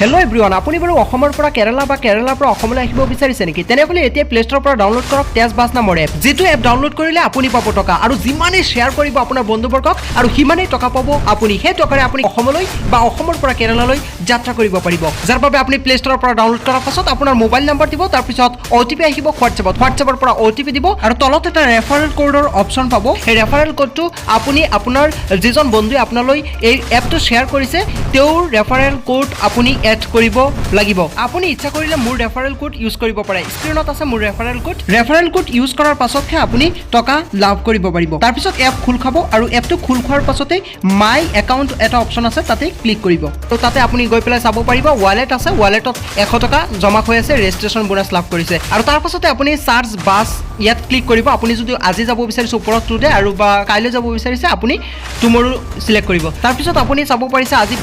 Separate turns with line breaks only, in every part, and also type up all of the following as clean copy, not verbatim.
Hello' everyone, আপুনি বাৰু অসমৰ পৰা কেৰালা বা কেৰালাৰ পৰা অসমলৈ আহিব বিচাৰিছে নেকি? তেনেহ'লে এতিয়া প্লে ষ্ট'ৰৰ পৰা ডাউনলোড কৰক তেজ বাছ নামৰ এপ। যিটো এপ ডাউনলোড কৰিলে আপুনি পাব টকা, আৰু যিমানেই শ্বেয়াৰ কৰিব আপোনাৰ বন্ধুবৰ্গক আৰু সিমানেই টকা পাব আপুনি। সেই টকাৰে আপুনি অসমলৈ বা অসমৰ পৰা কেৰালালৈ যাত্ৰা কৰিব পাৰিব। যাৰ বাবে আপুনি প্লে ষ্ট'ৰৰ পৰা ডাউনলোড কৰাৰ পাছত আপোনাৰ মোবাইল নম্বৰ দিব, তাৰপিছত OTP আহিব হোৱাটছএপৰ পৰা OTP দিব, আৰু তলত এটা ৰেফাৰেল কোডৰ অপশ্যন পাব। সেই ৰেফাৰেল কোডটো আপুনি আপোনাৰ যিজন বন্ধুৱে আপোনালৈ এই এপটো শ্বেয়াৰ কৰিছে তেওঁৰ ৰেফাৰেল কোড আপুনি এড কৰিব লাগিব। আপুনি ইচ্ছা কৰিলে মোৰ ৰেফাৰেল কোড ইউজ কৰিব পাৰে। স্ক্ৰীনত আছে মোৰ ৰেফাৰেল কোড ইউজ কৰাৰ পাছতহে আপুনি টকা লাভ কৰিব পাৰিব। তাৰপিছত এপ খোল খাব, আৰু এপটো খোল খোৱাৰ পাছতেই মাই একাউণ্ট এটা অপশ্যন আছে, তাতে ক্লিক কৰিব। তো তাতে আপুনি গৈ পেলাই চাব পাৰিব ৱালেট আছে, ৱালেটত 100 টকা জমা হৈ আছে, ৰেজিষ্ট্ৰেশ্যন বোনাছ লাভ কৰিছে। আৰু তাৰ পাছতে আপুনি চাৰ্জ বাছ ইয়াত ক্লিক কৰিব। আপুনি যদি আজি যাব বিচাৰিছে ওপৰত টুডে, আৰু বা কাইলৈ যাব বিচাৰিছে আপুনি টুমৰো চিলেক্ট কৰিব। তাৰপিছত আপুনি চাব পাৰিছে আজি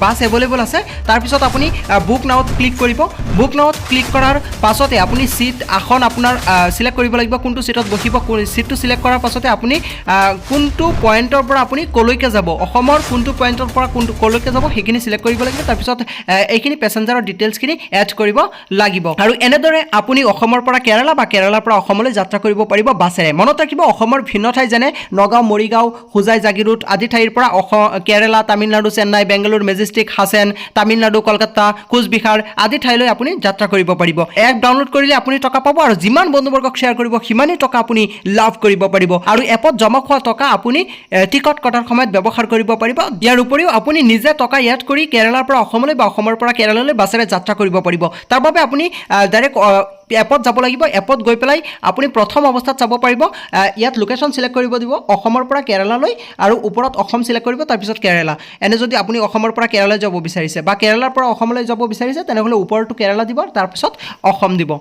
বাছ এভেইলেবল আছে। তাৰপিছত আপুনি বুক নাওত ক্লিক কৰিব। বুক নাওত ক্লিক কৰাৰ পাছতে আপুনি আসন আপোনাৰ চিলেক্ট কৰিব লাগিব, কোনটো চিটত বহিব। চিটটো চিলেক্ট কৰাৰ পাছতে আপুনি কোনটো পইণ্টৰ পৰা আপুনি কলৈকে যাব, অসমৰ কোনটো পইণ্টৰ পৰা কলৈকে যাব সেইখিনি চিলেক্ট কৰিব লাগিব। তাৰপিছত এইখিনি পেচেঞ্জাৰৰ ডিটেইলছখিনি এড কৰিব লাগিব। আৰু এনেদৰে আপুনি অসমৰ পৰা কেৰালা বা কেৰালাৰ পৰা অসমলৈ যাত্ৰা কৰিব পাৰিব বাছেৰে। মনত ৰাখিব, অসমৰ ভিন্ন ঠাই যেনে নগাঁও, মৰিগাঁও, হোজাই, জাগিৰোড আদি ঠাইৰ পৰা কেৰালা, তামিলনাডু, চেন্নাই, বেংগালুৰু, মেজেষ্টিক, হাছেন, তামিলনাডু, কলকাতা, কোচবিহাৰ আদি ঠাইলৈ আপুনি যাত্ৰা কৰিব পাৰিব। এপ ডাউনলোড কৰিলে আপুনি টকা পাব, আৰু যিমান বন্ধুবৰ্গক শ্বেয়াৰ কৰিব সিমানেই টকা আপুনি লাভ কৰিব পাৰিব। আৰু এপত জমা হোৱা টকা আপুনি টিকট কটাৰ সময়ত ব্যৱহাৰ কৰিব পাৰিব। ইয়াৰ উপৰিও আপুনি নিজে টকা এড কৰি কেৰালাৰ পৰা অসমলৈ বা অসমৰ পৰা কেৰালালৈ বাছেৰে যাত্ৰা কৰিব পাৰিব। তাৰ বাবে আপুনি ডাইৰেক্ট এপত যাব লাগিব। এপত গৈ পেলাই আপুনি প্ৰথম অৱস্থাত চাব পাৰিব, ইয়াত লোকেশ্যন চিলেক্ট কৰিব দিব অসমৰ পৰা কেৰালালৈ, আৰু ওপৰত অসম চিলেক্ট কৰিব, তাৰপিছত কেৰালা। এনে যদি আপুনি অসমৰ পৰা কেৰালালৈ যাব বিচাৰিছে বা কেৰালাৰ পৰা অসমলৈ যাব বিচাৰিছে তেনেহ'লে ওপৰতো কেৰালা দিব, তাৰপিছত অসম দিব।